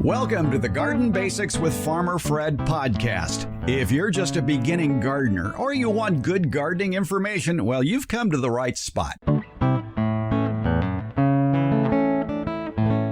Welcome to the Garden Basics with Farmer Fred podcast. If you're just a beginning gardener or you want good gardening information, well, you've come to the right spot.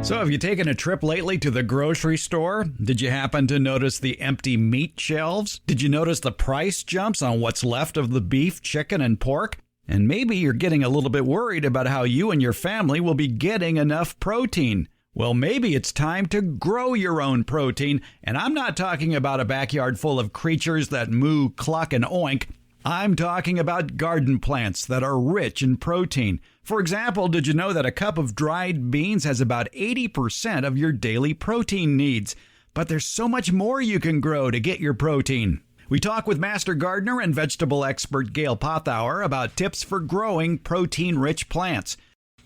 So have you taken a trip lately to the grocery store? Did you happen to notice the empty meat shelves? Did you notice the price jumps on what's left of the beef, chicken, and pork? And maybe you're getting a little bit worried about how you and your family will be getting enough protein. Well, maybe it's time to grow your own protein, and I'm not talking about a backyard full of creatures that moo, cluck, and oink. I'm talking about garden plants that are rich in protein. For example, did you know that a cup of dried beans has about 80% of your daily protein needs? But there's so much more you can grow to get your protein. We talk with master gardener and vegetable expert Gail Pothour about tips for growing protein-rich plants.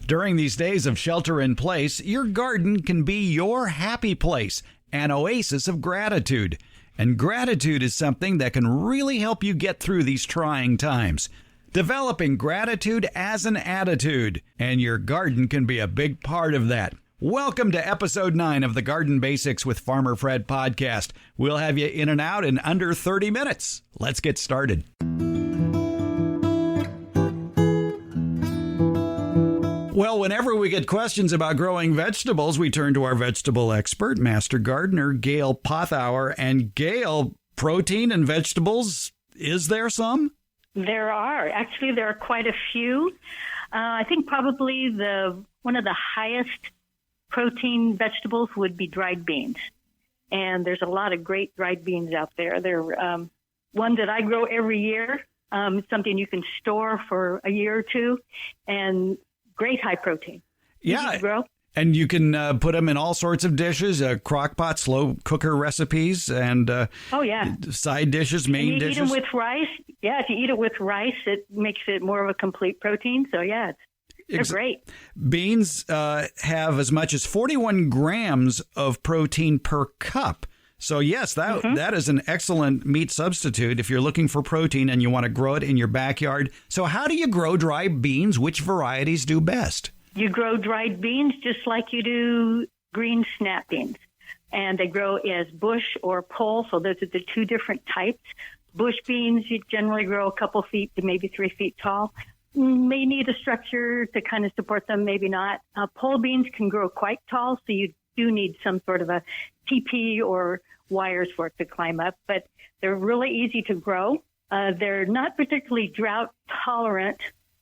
During these days of shelter in place, your garden can be your happy place, an oasis of gratitude. And gratitude is something that can really help you get through these trying times. Developing gratitude as an attitude, and your garden can be a big part of that. Welcome to episode 9 of the Garden Basics with Farmer Fred podcast. We'll have you in and out in under 30 minutes. Let's get started. Well, whenever we get questions about growing vegetables, we turn to our vegetable expert, master gardener, Gail Pothour. And Gail, protein in vegetables, is there some? There are. Actually, there are quite a few. I think probably one of the highest protein vegetables would be dried beans. And there's a lot of great dried beans out there. They're one that I grow every year. It's something you can store for a year or two. And great high protein. Yeah. To grow. And you can put them in all sorts of dishes, crock pot, slow cooker recipes, and side dishes, main dishes. Eat them with rice. Yeah, if you eat it with rice, it makes it more of a complete protein. So, yeah, they're great. Beans have as much as 41 grams of protein per cup. So, yes, that is an excellent meat substitute if you're looking for protein and you want to grow it in your backyard. So how do you grow dry beans? Which varieties do best? You grow dried beans just like you do green snap beans. And they grow as bush or pole, so those are the two different types. Bush beans, you generally grow a couple feet to maybe 3 feet tall. May need a structure to kind of support them, maybe not. Pole beans can grow quite tall, so you do need some sort of a TP or wires for it to climb up, but they're really easy to grow. They're not particularly drought tolerant.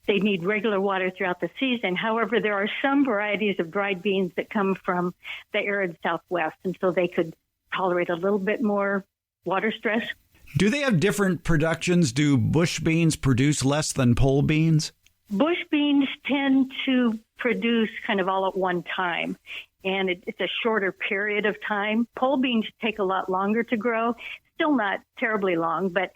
They need regular water throughout the season. However, there are some varieties of dried beans that come from the arid Southwest, and so they could tolerate a little bit more water stress. Do they have different productions? Do bush beans produce less than pole beans? Bush beans tend to produce kind of all at one time, and it's a shorter period of time. Pole beans take a lot longer to grow. Still not terribly long, but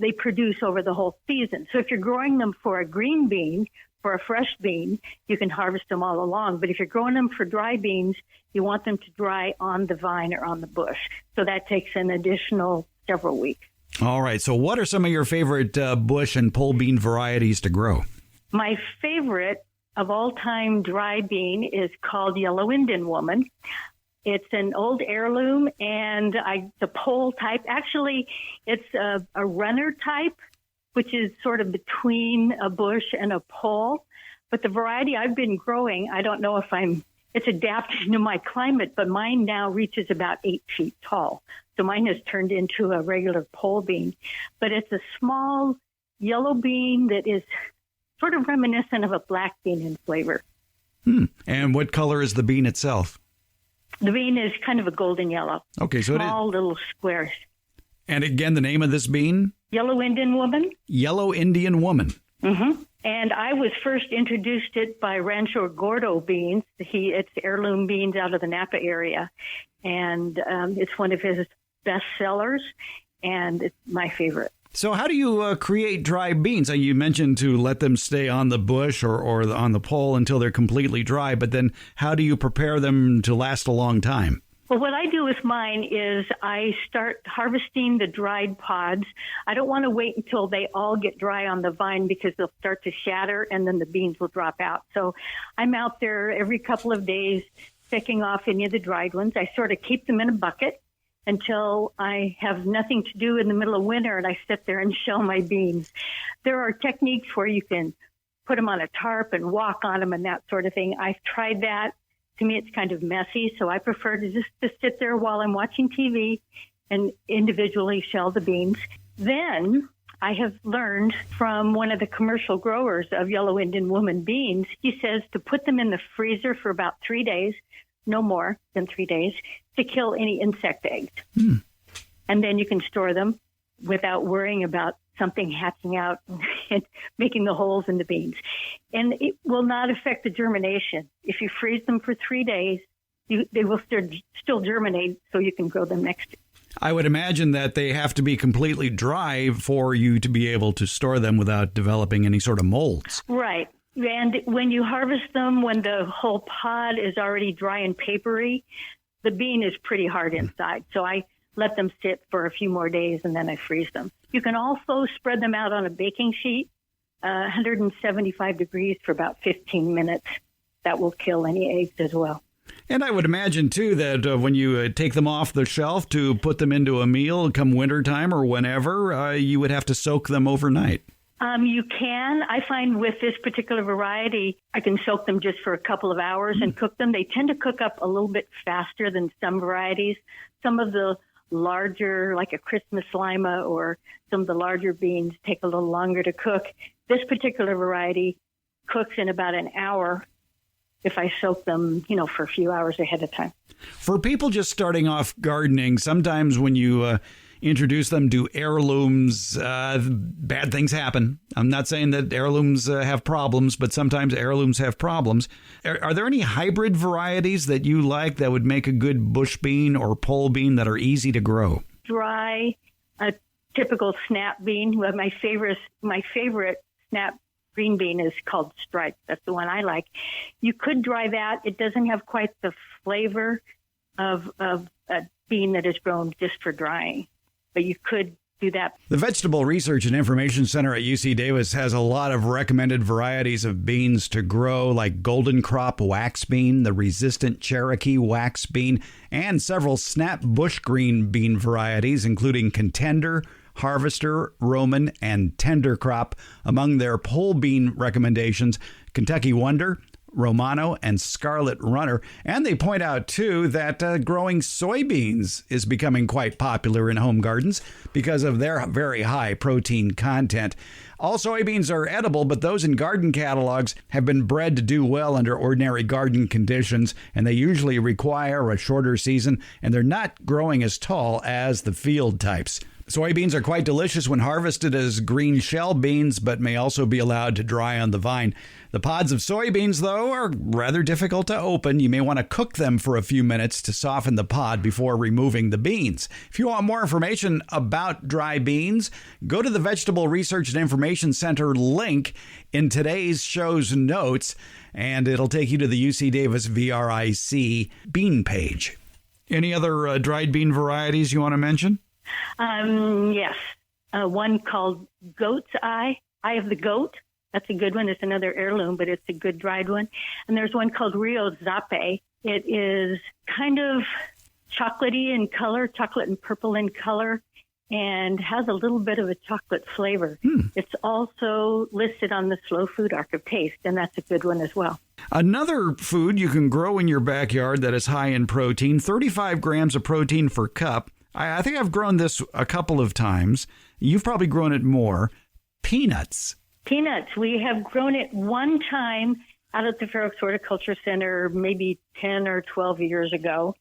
they produce over the whole season. So if you're growing them for a green bean, for a fresh bean, you can harvest them all along. But if you're growing them for dry beans, you want them to dry on the vine or on the bush. So that takes an additional several weeks. All right. So what are some of your favorite bush and pole bean varieties to grow? My favorite of all time dry bean is called Yellow Indian Woman. It's an old heirloom, and the pole type. Actually, it's a runner type, which is sort of between a bush and a pole. But the variety I've been growing, I don't know if it's adapting to my climate, but mine now reaches about 8 feet tall. So mine has turned into a regular pole bean. But it's a small yellow bean that is sort of reminiscent of a black bean in flavor. And what color is the bean itself? The bean is kind of a golden yellow. Okay, so small little squares. And again, the name of this bean? Yellow Indian Woman. Yellow Indian Woman. Mm-hmm. And I was first introduced it by Rancho Gordo beans. It's heirloom beans out of the Napa area. And it's one of his best sellers, and it's my favorite. So how do you create dry beans? You mentioned to let them stay on the bush or on the pole until they're completely dry, but then how do you prepare them to last a long time? Well, what I do with mine is I start harvesting the dried pods. I don't want to wait until they all get dry on the vine because they'll start to shatter and then the beans will drop out. So I'm out there every couple of days picking off any of the dried ones. I sort of keep them in a bucket until I have nothing to do in the middle of winter and I sit there and shell my beans. There are techniques where you can put them on a tarp and walk on them and that sort of thing. I've tried that. To me, it's kind of messy, so I prefer to just to sit there while I'm watching TV and individually shell the beans. Then I have learned from one of the commercial growers of yellow Indian woman beans, he says to put them in the freezer for about 3 days, no more than 3 days, to kill any insect eggs. And then you can store them without worrying about something hatching out and making the holes in the beans. And it will not affect the germination. If you freeze them for 3 days, they will still germinate so you can grow them next year. I would imagine that they have to be completely dry for you to be able to store them without developing any sort of molds. Right. And when you harvest them, when the whole pod is already dry and papery, the bean is pretty hard inside. So I let them sit for a few more days and then I freeze them. You can also spread them out on a baking sheet, 175 degrees for about 15 minutes. That will kill any eggs as well. And I would imagine, too, that when you take them off the shelf to put them into a meal come wintertime or whenever, you would have to soak them overnight. You can. I find with this particular variety, I can soak them just for a couple of hours and cook them. They tend to cook up a little bit faster than some varieties. Some of the larger, like a Christmas lima or some of the larger beans, take a little longer to cook. This particular variety cooks in about an hour if I soak them, for a few hours ahead of time. For people just starting off gardening, sometimes when you introduce them to heirlooms, bad things happen. I'm not saying that heirlooms have problems, but sometimes heirlooms have problems. Are there any hybrid varieties that you like that would make a good bush bean or pole bean that are easy to grow? Dry, a typical snap bean. Well, my favorite snap green bean is called Stripe. That's the one I like. You could dry that. It doesn't have quite the flavor of a bean that is grown just for drying, but you could do that. The Vegetable Research and Information Center at UC Davis has a lot of recommended varieties of beans to grow, like Golden Crop wax bean, the resistant Cherokee wax bean, and several snap bush green bean varieties, including Contender, Harvester, Roman, and Tender Crop. Among their pole bean recommendations, Kentucky Wonder, Romano, and Scarlet Runner. And they point out, too, that growing soybeans is becoming quite popular in home gardens because of their very high protein content. All soybeans are edible, but those in garden catalogs have been bred to do well under ordinary garden conditions, and they usually require a shorter season, and they're not growing as tall as the field types. Soybeans are quite delicious when harvested as green shell beans, but may also be allowed to dry on the vine. The pods of soybeans, though, are rather difficult to open. You may want to cook them for a few minutes to soften the pod before removing the beans. If you want more information about dry beans, go to the Vegetable Research and Information Center link in today's show's notes, and it'll take you to the UC Davis VRIC bean page. Any other dried bean varieties you want to mention? Yes. One called Goat's Eye of the Goat. That's a good one. It's another heirloom, but it's a good dried one. And there's one called Rio Zape. It is kind of chocolatey in color, chocolate and purple in color, and has a little bit of a chocolate flavor. It's also listed on the Slow Food Arc of Taste, and that's a good one as well. Another food you can grow in your backyard that is high in protein, 35 grams of protein per cup. I think I've grown this a couple of times. You've probably grown it more. Peanuts. Peanuts. We have grown it one time out at the Fair Oaks Horticulture Center maybe 10 or 12 years ago.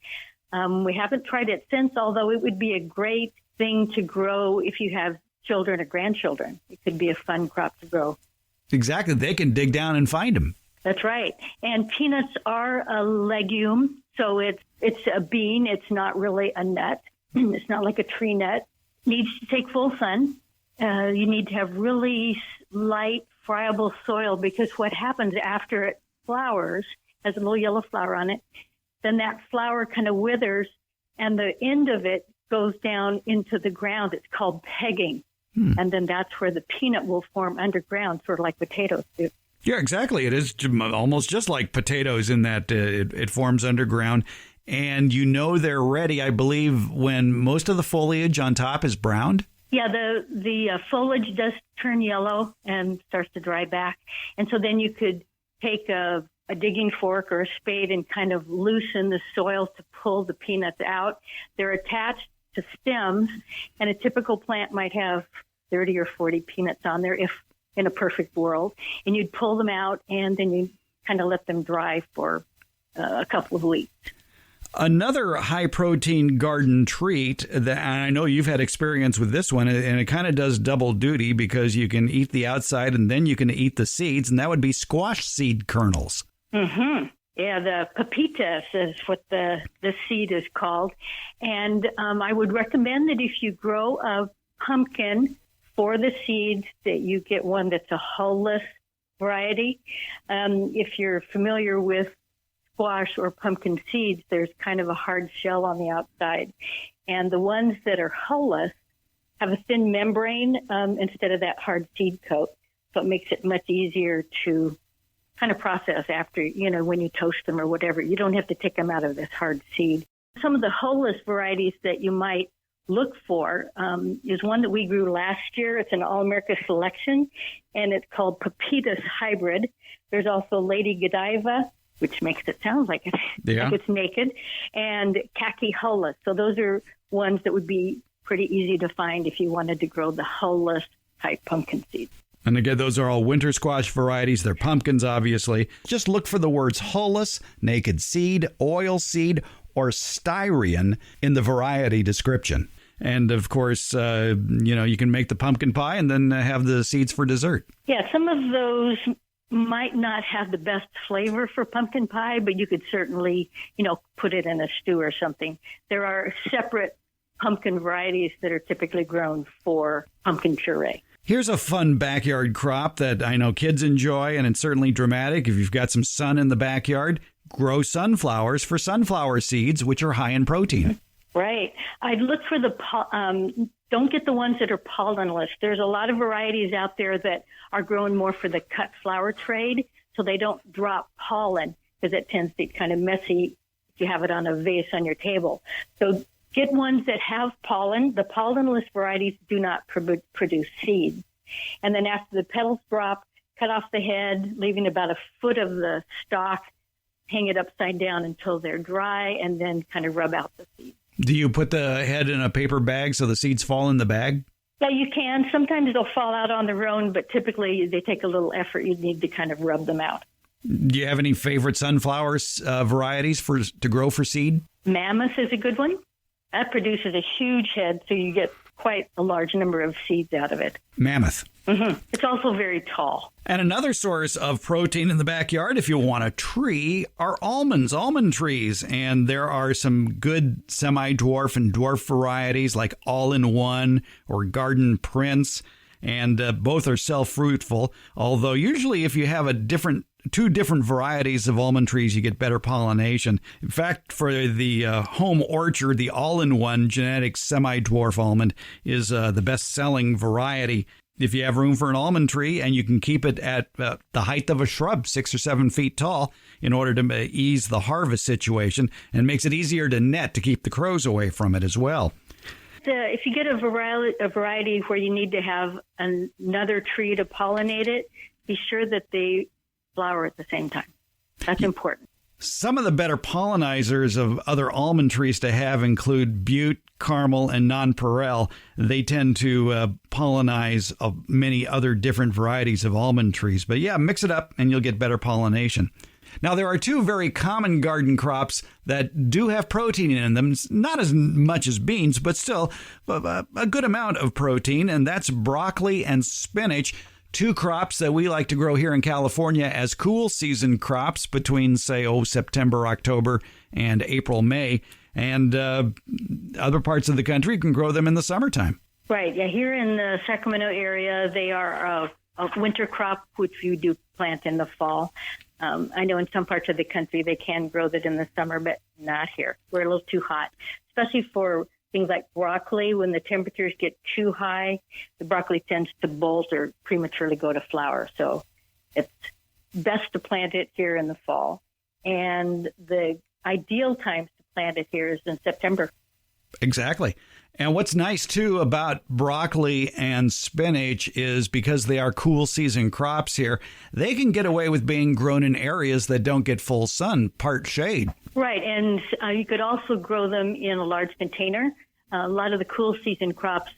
We haven't tried it since, although it would be a great thing to grow if you have children or grandchildren. It could be a fun crop to grow. Exactly. They can dig down and find them. That's right. And peanuts are a legume, so it's a bean. It's not really a nut. It's not like a tree nut. Needs to take full sun. You need to have really light, friable soil, because what happens after it flowers, has a little yellow flower on it, then that flower kind of withers and the end of it goes down into the ground. It's called pegging. And then that's where the peanut will form underground, sort of like potatoes do. Yeah, exactly. It is almost just like potatoes in that it forms underground. And you know they're ready, I believe, when most of the foliage on top is browned? Yeah, the foliage does turn yellow and starts to dry back. And so then you could take a digging fork or a spade and kind of loosen the soil to pull the peanuts out. They're attached to stems, and a typical plant might have 30 or 40 peanuts on there if in a perfect world. And you'd pull them out, and then you kind of let them dry for a couple of weeks. Another high-protein garden treat, that I know you've had experience with this one, and it kind of does double duty because you can eat the outside and then you can eat the seeds, and that would be squash seed kernels. Mm-hmm. Yeah, the pepitas is what the seed is called. And I would recommend that if you grow a pumpkin for the seeds, that you get one that's a hull-less variety. If you're familiar with squash or pumpkin seeds, there's kind of a hard shell on the outside. And the ones that are hull-less have a thin membrane instead of that hard seed coat. So it makes it much easier to kind of process after, when you toast them or whatever. You don't have to take them out of this hard seed. Some of the hull-less varieties that you might look for is one that we grew last year. It's an All-America selection, and it's called Pepitas Hybrid. There's also Lady Godiva, which makes it sound like it's naked, and Khaki Hull-less. So those are ones that would be pretty easy to find if you wanted to grow the hull-less type pumpkin seeds. And again, those are all winter squash varieties. They're pumpkins, obviously. Just look for the words hull-less, naked seed, oil seed, or styrian in the variety description. And, of course, you can make the pumpkin pie and then have the seeds for dessert. Yeah, some of those might not have the best flavor for pumpkin pie, but you could certainly, put it in a stew or something. There are separate pumpkin varieties that are typically grown for pumpkin puree. Here's a fun backyard crop that I know kids enjoy, and it's certainly dramatic. If you've got some sun in the backyard, grow sunflowers for sunflower seeds, which are high in protein. Right. I'd look for don't get the ones that are pollenless. There's a lot of varieties out there that are grown more for the cut flower trade, so they don't drop pollen because it tends to be kind of messy if you have it on a vase on your table. So get ones that have pollen. The pollenless varieties do not produce seeds. And then after the petals drop, cut off the head, leaving about a foot of the stalk, hang it upside down until they're dry, and then kind of rub out the seeds. Do you put the head in a paper bag so the seeds fall in the bag? Yeah, you can. Sometimes they'll fall out on their own, but typically they take a little effort. You need to kind of rub them out. Do you have any favorite sunflower varieties to grow for seed? Mammoth is a good one. That produces a huge head, so you get quite a large number of seeds out of it. Mammoth. Mm-hmm. It's also very tall. And another source of protein in the backyard, if you want a tree, are almond trees. And there are some good semi-dwarf and dwarf varieties like All-in-One or Garden Prince. And both are self-fruitful, although usually if you have two different varieties of almond trees, you get better pollination. In fact, for the home orchard, the All-in-One genetic semi-dwarf almond is the best-selling variety. If you have room for an almond tree and you can keep it at the height of a shrub, 6 or 7 feet tall, in order to ease the harvest situation, and makes it easier to net to keep the crows away from it as well. If you get a variety where you need to have another tree to pollinate it, be sure that they flower at the same time. That's important. Some of the better pollinizers of other almond trees to have include Butte, Carmel, and Nonpareil. They tend to pollinize many other different varieties of almond trees. But yeah, mix it up and you'll get better pollination. Now, there are two very common garden crops that do have protein in them. Not as much as beans, but still a good amount of protein, and that's broccoli and spinach. Two crops that we like to grow here in California as cool season crops between, say, September, October, and April, May. And other parts of the country can grow them in the summertime. Right. Yeah, here in the Sacramento area, they are a winter crop, which you do plant in the fall. I know in some parts of the country they can grow that in the summer, but not here. We're a little too hot, especially for things like broccoli. When the temperatures get too high, the broccoli tends to bolt or prematurely go to flower. So it's best to plant it here in the fall. And the ideal times to plant it here is in September. Exactly. And what's nice, too, about broccoli and spinach is because they are cool season crops here, they can get away with being grown in areas that don't get full sun, part shade. Right. And you could also grow them in a large container. A lot of the cool season crops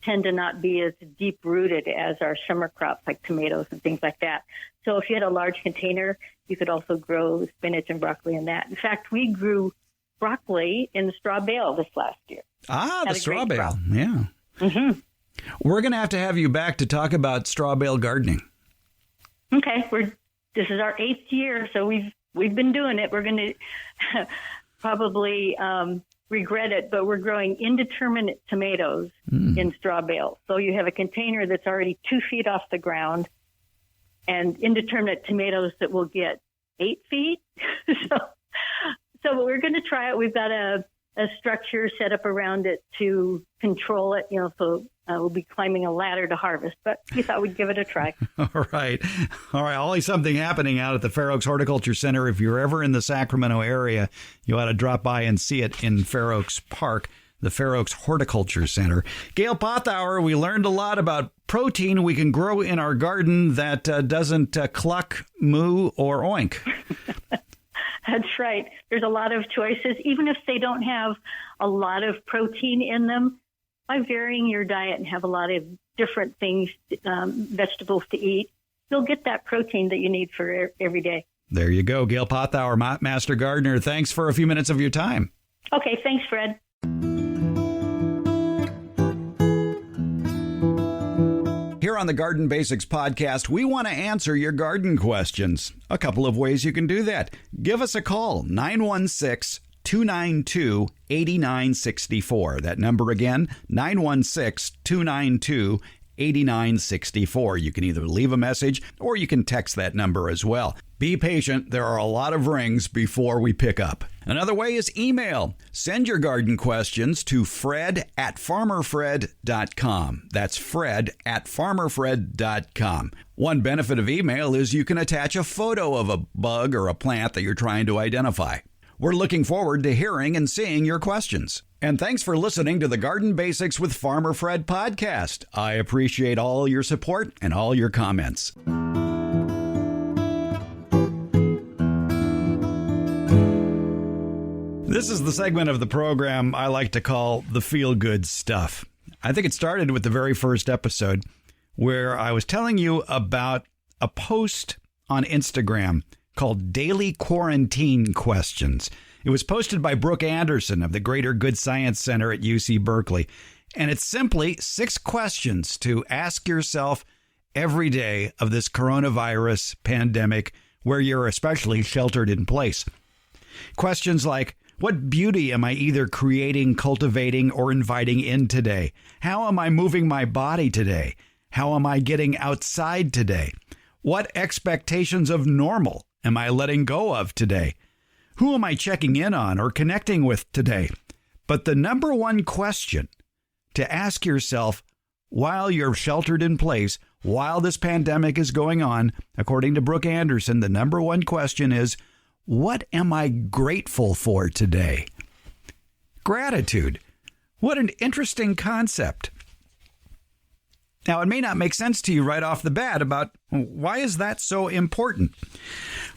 tend to not be as deep rooted as our summer crops like tomatoes and things like that. So if you had a large container, you could also grow spinach and broccoli in that. In fact, we grew broccoli in the straw bale this last year. Ah, the straw bale. Yeah. Mm-hmm. We're going to have you back to talk about straw bale gardening. Okay. This is our 8th year, so we've been doing it. We're going to probably regret it, but we're growing indeterminate tomatoes in straw bale. So you have a container that's already 2 feet off the ground and indeterminate tomatoes that will get 8 feet. So we're going to try it. We've got a structure set up around it to control it, so we'll be climbing a ladder to harvest, but we thought we'd give it a try. All right. Always something happening out at the Fair Oaks Horticulture Center. If you're ever in the Sacramento area, you ought to drop by and see it in Fair Oaks Park, the Fair Oaks Horticulture Center. Gail Pothour, we learned a lot about protein we can grow in our garden that doesn't cluck, moo, or oink. That's right. There's a lot of choices, even if they don't have a lot of protein in them. By varying your diet and have a lot of different things, vegetables to eat, you'll get that protein that you need for every day. There you go. Gail Pothour, Master Gardener. Thanks for a few minutes of your time. Okay. Thanks, Fred. Here on the Garden Basics podcast, we want to answer your garden questions. A couple of ways you can do that. Give us a call, 916-292-8964. That number again, 916-292-8964. You can either leave a message or you can text that number as well. Be patient. There are a lot of rings before we pick up. Another way is email. Send your garden questions to fred@farmerfred.com. That's fred@farmerfred.com. One benefit of email is you can attach a photo of a bug or a plant that you're trying to identify. We're looking forward to hearing and seeing your questions. And thanks for listening to the Garden Basics with Farmer Fred podcast. I appreciate all your support and all your comments. This is the segment of the program I like to call the feel-good stuff. I think it started with the very first episode where I was telling you about a post on Instagram called Daily Quarantine Questions. It was posted by Brooke Anderson of the Greater Good Science Center at UC Berkeley. And it's simply 6 questions to ask yourself every day of this coronavirus pandemic where you're especially sheltered in place. Questions like, what beauty am I either creating, cultivating, or inviting in today? How am I moving my body today? How am I getting outside today? What expectations of normal am I letting go of today? Who am I checking in on or connecting with today? But the number one question to ask yourself while you're sheltered in place, while this pandemic is going on, according to Brooke Anderson, the number one question is, what am I grateful for today? Gratitude. What an interesting concept. Now, it may not make sense to you right off the bat about why is that so important?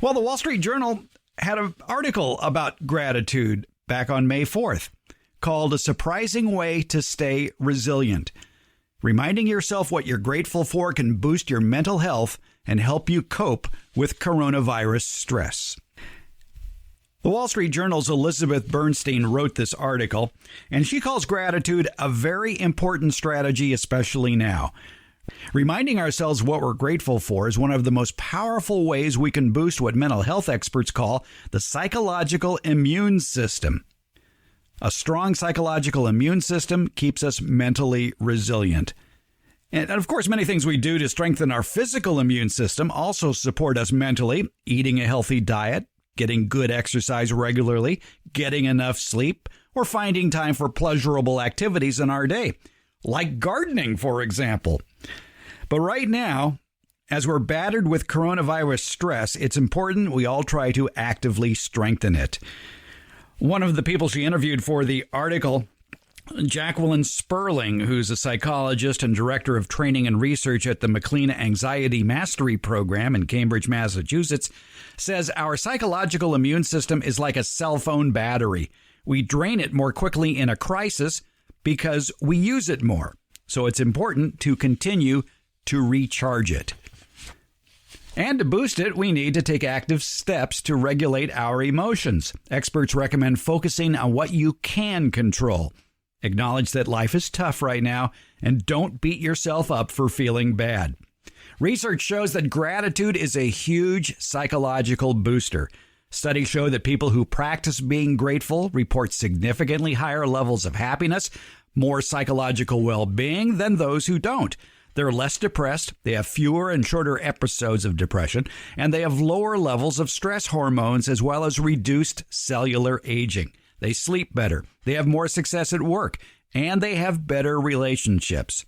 Well, the Wall Street Journal had an article about gratitude back on May 4th called A Surprising Way to Stay Resilient. Reminding yourself what you're grateful for can boost your mental health and help you cope with coronavirus stress. The Wall Street Journal's Elizabeth Bernstein wrote this article, and she calls gratitude a very important strategy, especially now. Reminding ourselves what we're grateful for is one of the most powerful ways we can boost what mental health experts call the psychological immune system. A strong psychological immune system keeps us mentally resilient. And of course, many things we do to strengthen our physical immune system also support us mentally. Eating a healthy diet, getting good exercise regularly, getting enough sleep, or finding time for pleasurable activities in our day, like gardening, for example. But right now, As we're battered with coronavirus stress, it's important we all try to actively strengthen it. One of the people she interviewed for the article, Jacqueline Sperling, who's a psychologist and director of training and research at the McLean Anxiety Mastery Program in Cambridge, Massachusetts, says our psychological immune system is like a cell phone battery. We drain it more quickly in a crisis because we use it more. So it's important to continue to recharge it. And to boost it, we need to take active steps to regulate our emotions. Experts recommend focusing on what you can control. Acknowledge that life is tough right now, and don't beat yourself up for feeling bad. Research shows that gratitude is a huge psychological booster. Studies show that people who practice being grateful report significantly higher levels of happiness, more psychological well-being than those who don't. They're less depressed, they have fewer and shorter episodes of depression, and they have lower levels of stress hormones as well as reduced cellular aging. They sleep better, they have more success at work, and they have better relationships.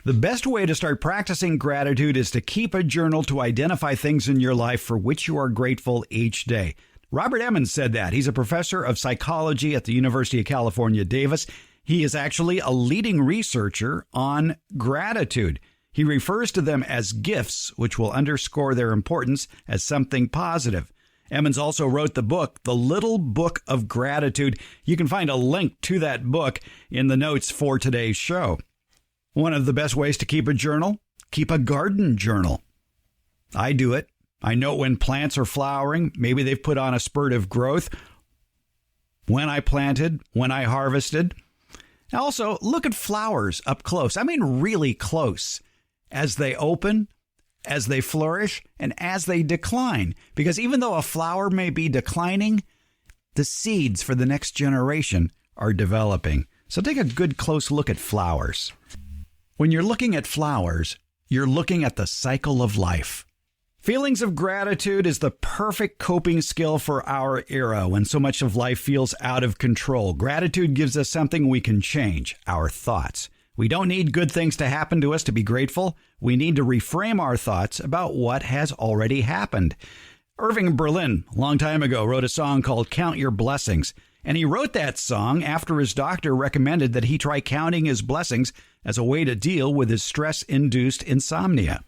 The best way to start practicing gratitude is to keep a journal to identify things in your life for which you are grateful each day. Robert Emmons said that. He's a professor of psychology at the University of California, Davis. He is actually a leading researcher on gratitude. He refers to them as gifts, which will underscore their importance as something positive. Emmons also wrote the book, The Little Book of Gratitude. You can find a link to that book in the notes for today's show. One of the best ways to keep a journal, keep a garden journal. I do it. I know when plants are flowering, maybe they've put on a spurt of growth, when I planted, when I harvested. Also, look at flowers up close. I mean, really close, as they open, as they flourish, and as they decline. Because even though a flower may be declining, the seeds for the next generation are developing. So take a good close look at flowers. When you're looking at flowers, you're looking at the cycle of life. Feelings of gratitude is the perfect coping skill for our era when so much of life feels out of control. Gratitude gives us something we can change, our thoughts. We don't need good things to happen to us to be grateful. We need to reframe our thoughts about what has already happened. Irving Berlin, a long time ago, wrote a song called Count Your Blessings. And he wrote that song after his doctor recommended that he try counting his blessings as a way to deal with his stress-induced insomnia.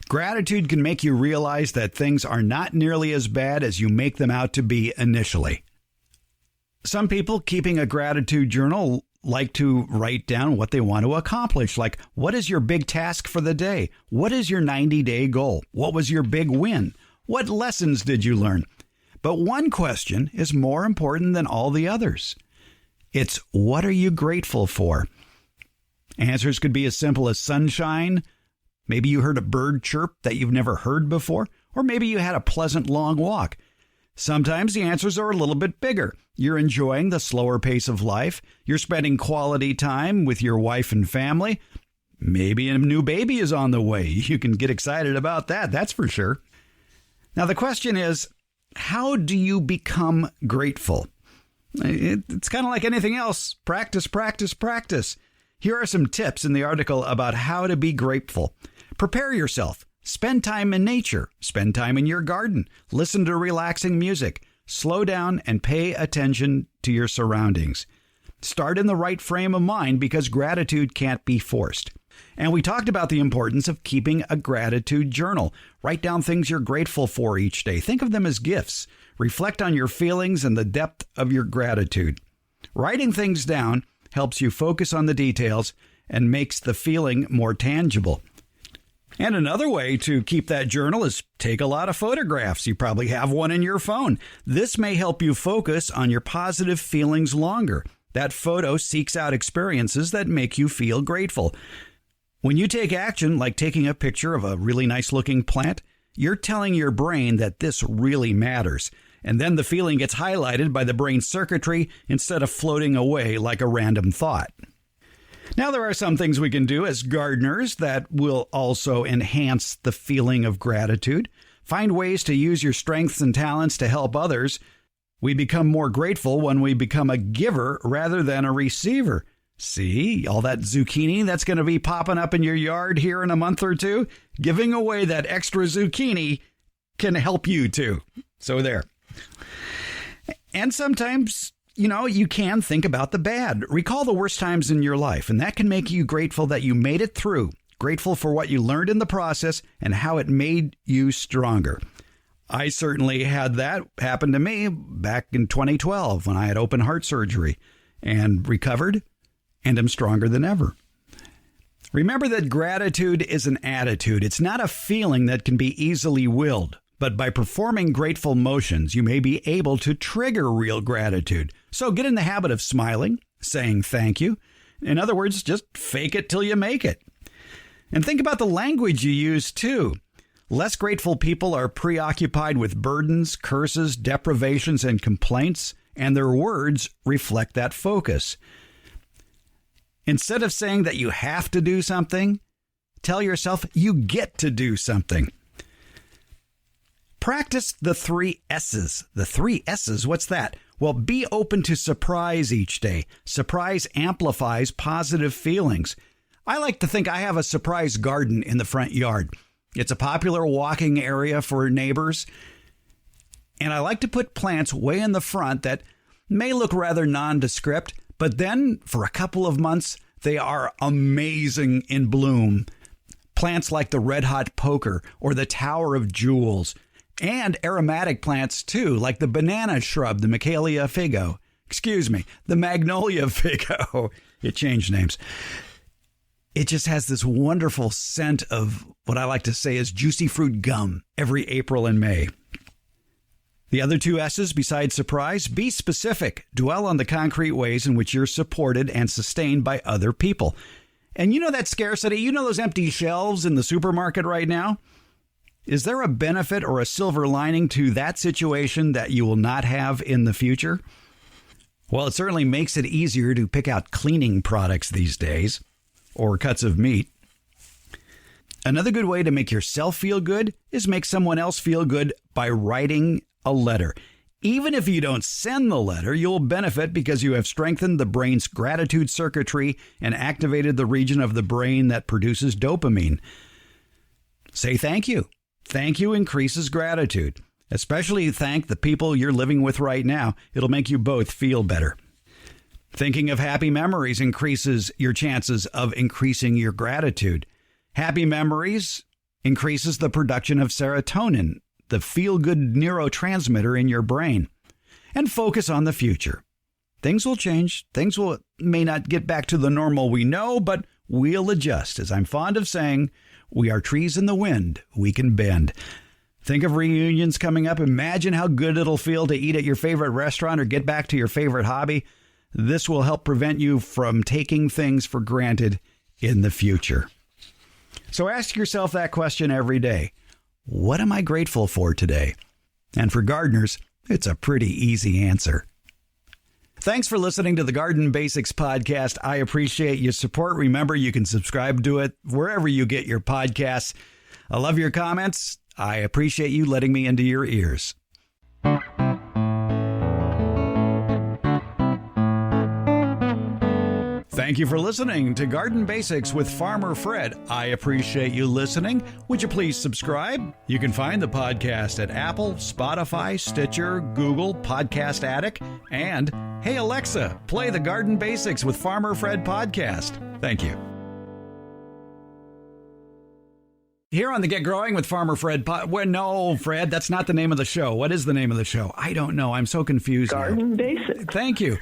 Gratitude can make you realize that things are not nearly as bad as you make them out to be initially. Some people keeping a gratitude journal like to write down what they want to accomplish, like what is your big task for the day? What is your 90-day goal? What was your big win? What lessons did you learn? But one question is more important than all the others. It's what are you grateful for? Answers could be as simple as sunshine. Maybe you heard a bird chirp that you've never heard before, or maybe you had a pleasant long walk. Sometimes the answers are a little bit bigger. You're enjoying the slower pace of life. You're spending quality time with your wife and family. Maybe a new baby is on the way. You can get excited about that, that's for sure. Now the question is, how do you become grateful? It's kind of like anything else. Practice, practice, practice. Here are some tips in the article about how to be grateful. Prepare yourself. Spend time in nature. Spend time in your garden. Listen to relaxing music. Slow down and pay attention to your surroundings. Start in the right frame of mind because gratitude can't be forced. And we talked about the importance of keeping a gratitude journal. Write down things you're grateful for each day. Think of them as gifts. Reflect on your feelings and the depth of your gratitude. Writing things down helps you focus on the details and makes the feeling more tangible. And another way to keep that journal is take a lot of photographs. You probably have one in your phone. This may help you focus on your positive feelings longer. That photo seeks out experiences that make you feel grateful. When you take action, like taking a picture of a really nice looking plant, you're telling your brain that this really matters. And then the feeling gets highlighted by the brain circuitry instead of floating away like a random thought. Now, there are some things we can do as gardeners that will also enhance the feeling of gratitude. Find ways to use your strengths and talents to help others. We become more grateful when we become a giver rather than a receiver. See, all that zucchini that's going to be popping up in your yard here in a month or two? Giving away that extra zucchini can help you too. So there. And sometimes, you can think about the bad. Recall the worst times in your life, and that can make you grateful that you made it through. Grateful for what you learned in the process and how it made you stronger. I certainly had that happen to me back in 2012 when I had open heart surgery and recovered and am stronger than ever. Remember that gratitude is an attitude. It's not a feeling that can be easily willed. But by performing grateful motions, you may be able to trigger real gratitude. So get in the habit of smiling, saying thank you. In other words, just fake it till you make it. And think about the language you use, too. Less grateful people are preoccupied with burdens, curses, deprivations, and complaints, and their words reflect that focus. Instead of saying that you have to do something, tell yourself you get to do something. Practice the 3 S's. The 3 S's, what's that? Well, be open to surprise each day. Surprise amplifies positive feelings. I like to think I have a surprise garden in the front yard. It's a popular walking area for neighbors. And I like to put plants way in the front that may look rather nondescript, but then for a couple of months, they are amazing in bloom. Plants like the red hot poker or the tower of jewels. And aromatic plants, too, like the banana shrub, the Magnolia figo. The Magnolia figo. It changed names. It just has this wonderful scent of what I like to say is juicy fruit gum every April and May. The other 2 S's, besides surprise, be specific. Dwell on the concrete ways in which you're supported and sustained by other people. And that scarcity, those empty shelves in the supermarket right now? Is there a benefit or a silver lining to that situation that you will not have in the future? Well, it certainly makes it easier to pick out cleaning products these days, or cuts of meat. Another good way to make yourself feel good is make someone else feel good by writing a letter. Even if you don't send the letter, you'll benefit because you have strengthened the brain's gratitude circuitry and activated the region of the brain that produces dopamine. Say thank you. Thank you increases gratitude. Especially thank the people you're living with right now. It'll make you both feel better. Thinking of happy memories increases your chances of increasing your gratitude. Happy memories increases the production of serotonin, the feel-good neurotransmitter in your brain. And focus on the future. Things will change. Things may not get back to the normal we know, but we'll adjust. As I'm fond of saying, we are trees in the wind. We can bend. Think of reunions coming up. Imagine how good it'll feel to eat at your favorite restaurant or get back to your favorite hobby. This will help prevent you from taking things for granted in the future. So ask yourself that question every day. What am I grateful for today? And for gardeners, it's a pretty easy answer. Thanks for listening to the Garden Basics podcast. I appreciate your support. Remember, you can subscribe to it wherever you get your podcasts. I love your comments. I appreciate you letting me into your ears. Thank you for listening to Garden Basics with Farmer Fred. I appreciate you listening. Would you please subscribe? You can find the podcast at Apple, Spotify, Stitcher, Google, Podcast Addict, and Hey Alexa, play the Garden Basics with Farmer Fred podcast. Thank you. Here on the Get Growing with Farmer Fred no, Fred, that's not the name of the show. What is the name of the show? I don't know. I'm so confused. Garden Basics. Thank you.